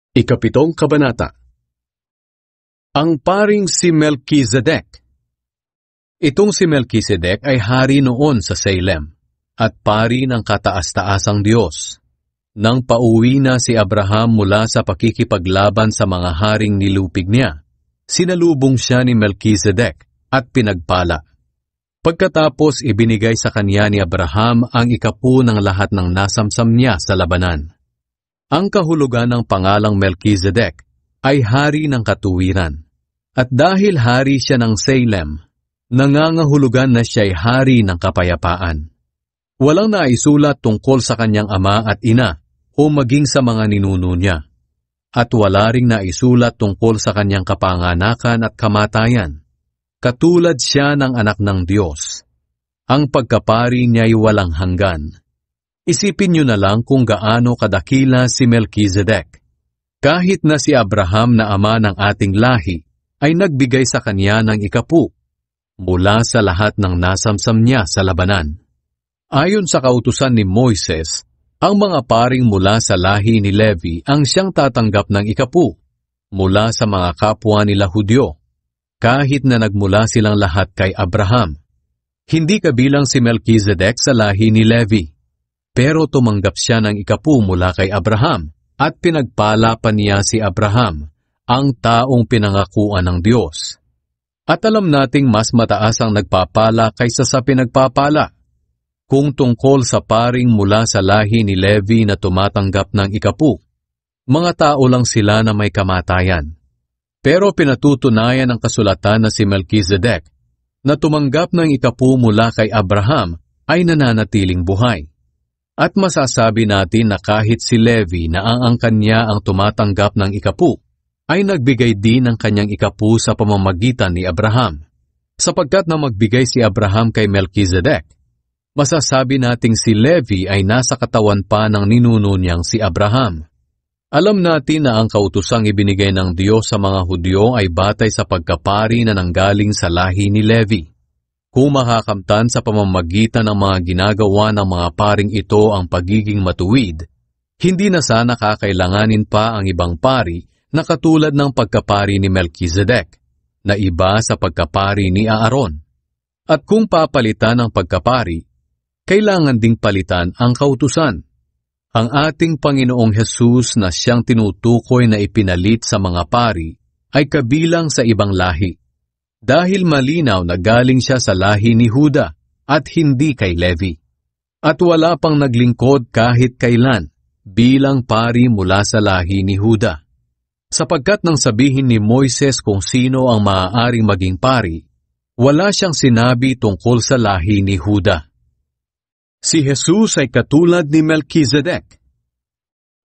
Ikapitong Kabanata. Ang paring si Melchizedek. Itong si Melchizedek ay hari noon sa Salem, at pari ng kataas-taasang Diyos. Nang pauwi na si Abraham mula sa pakikipaglaban sa mga haring nilupig niya, sinalubong siya ni Melchizedek at pinagpala. Pagkatapos ibinigay sa kanya ni Abraham ang 10 ng lahat ng nasamsam niya sa labanan. Ang kahulugan ng pangalang Melchizedek ay hari ng katuwiran. At dahil hari siya ng Salem, nangangahulugan na siya'y hari ng kapayapaan. Walang naisulat tungkol sa kanyang ama at ina o maging sa mga ninuno niya. At wala ring naisulat tungkol sa kanyang kapanganakan at kamatayan. Katulad siya ng anak ng Diyos. Ang pagkapari niya'y walang hanggan. Isipin niyo na lang kung gaano kadakila si Melchizedek. Kahit na si Abraham na ama ng ating lahi, ay nagbigay sa kanya ng 10 mula sa lahat ng nasamsam niya sa labanan. Ayon sa kautusan ni Moises, ang mga paring mula sa lahi ni Levi ang siyang tatanggap ng 10 mula sa mga kapwa nila Hudyo, kahit na nagmula silang lahat kay Abraham. Hindi kabilang si Melchizedek sa lahi ni Levi, pero tumanggap siya ng 10 mula kay Abraham at pinagpala pa niya si Abraham, ang taong pinangakuan ng Diyos. At alam nating mas mataas ang nagpapala kaysa sa pinagpapala. Kung tungkol sa paring mula sa lahi ni Levi na tumatanggap ng 10, mga tao lang sila na may kamatayan. Pero pinatutunayan ng kasulatan na si Melchizedek na tumanggap ng 10 mula kay Abraham ay nananatiling buhay. At masasabi natin na kahit si Levi na ang kanya ang tumatanggap ng 10, ay nagbigay din ng kanyang 10 sa pamamagitan ni Abraham. Sapagkat na magbigay si Abraham kay Melchizedek, masasabi nating si Levi ay nasa katawan pa ng ninuno niyang si Abraham. Alam natin na ang kautosang ibinigay ng Diyos sa mga Hudyo ay batay sa pagkapari na nanggaling sa lahi ni Levi. Kung makakamtan sa pamamagitan ng mga ginagawa ng mga paring ito ang pagiging matuwid, hindi na sana kakailanganin pa ang ibang pari na katulad ng pagkapari ni Melchizedek, na iba sa pagkapari ni Aaron. At kung papalitan ang pagkapari, kailangan ding palitan ang kautusan. Ang ating Panginoong Hesus na siyang tinutukoy na ipinalit sa mga pari ay kabilang sa ibang lahi. Dahil malinaw na galing siya sa lahi ni Huda at hindi kay Levi. At wala pang naglingkod kahit kailan bilang pari mula sa lahi ni Huda. Sapagkat nang sabihin ni Moises kung sino ang maaaring maging pari, wala siyang sinabi tungkol sa lahi ni Huda. Si Jesus ay katulad ni Melchizedek.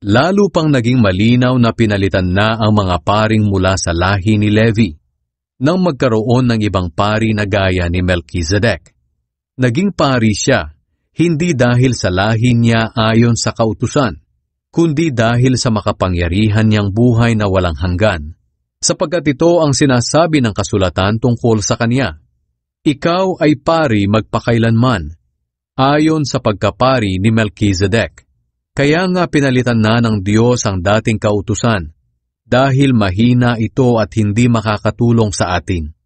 Lalo pang naging malinaw na pinalitan na ang mga paring mula sa lahi ni Levi nang magkaroon ng ibang pari na gaya ni Melchizedek. Naging pari siya, hindi dahil sa lahi niya ayon sa kautusan, kundi dahil sa makapangyarihan niyang buhay na walang hanggan, sapagkat ito ang sinasabi ng kasulatan tungkol sa kanya. Ikaw ay pari magpakailanman, ayon sa pagkapari ni Melchizedek. Kaya nga pinalitan na ng Diyos ang dating kautusan, dahil mahina ito at hindi makakatulong sa atin,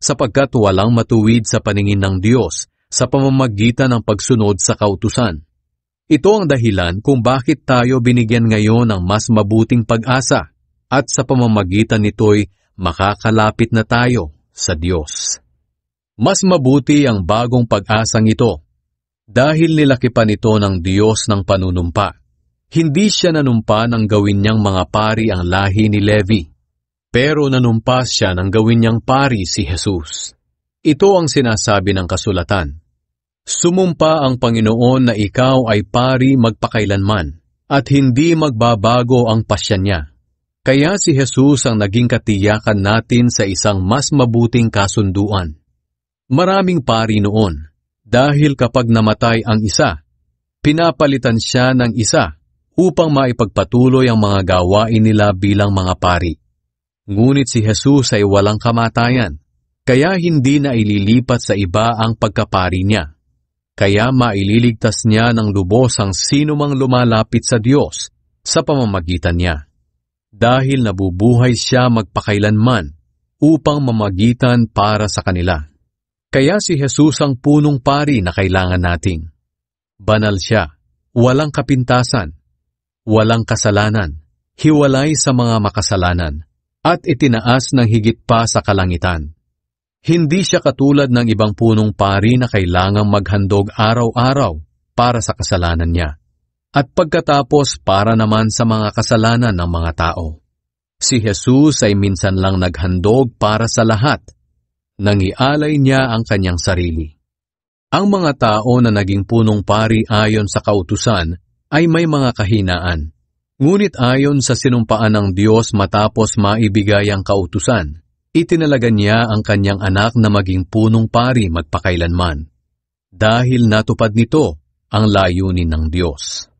sapagkat walang matuwid sa paningin ng Diyos sa pamamagitan ng pagsunod sa kautusan. Ito ang dahilan kung bakit tayo binigyan ngayon ng mas mabuting pag-asa, at sa pamamagitan nito'y makakalapit na tayo sa Diyos. Mas mabuti ang bagong pag-asang ito, dahil nilakipan ito ng Diyos ng panunumpa. Hindi siya nanumpa ng gawin niyang mga pari ang lahi ni Levi, pero nanumpa siya ng gawin niyang pari si Jesus. Ito ang sinasabi ng kasulatan. Sumumpa ang Panginoon na ikaw ay pari magpakailanman, at hindi magbabago ang pasya niya. Kaya si Jesus ang naging katiyakan natin sa isang mas mabuting kasunduan. Maraming pari noon, dahil kapag namatay ang isa, pinapalitan siya ng isa, upang maipagpatuloy ang mga gawain nila bilang mga pari. Ngunit si Jesus ay walang kamatayan, kaya hindi na ililipat sa iba ang pagkapari niya. Kaya maililigtas niya ng lubos ang sinumang lumalapit sa Diyos sa pamamagitan niya. dahil nabubuhay siya magpakailanman upang mamagitan para sa kanila. Kaya si Jesus ang punong pari na kailangan nating. Banal siya, walang kapintasan, walang kasalanan, hiwalay sa mga makasalanan, at itinaas ng higit pa sa kalangitan. Hindi siya katulad ng ibang punong pari na kailangang maghandog araw-araw para sa kasalanan niya, at pagkatapos para naman sa mga kasalanan ng mga tao. Si Jesus ay minsan lang naghandog para sa lahat, nang ialay niya ang kanyang sarili. Ang mga tao na naging punong pari ayon sa kautusan ay may mga kahinaan. Ngunit ayon sa sinumpaan ng Diyos matapos maibigay ang kautusan, itinalaga niya ang kanyang anak na maging punong pari magpakailanman. Dahil natupad nito ang layunin ng Diyos.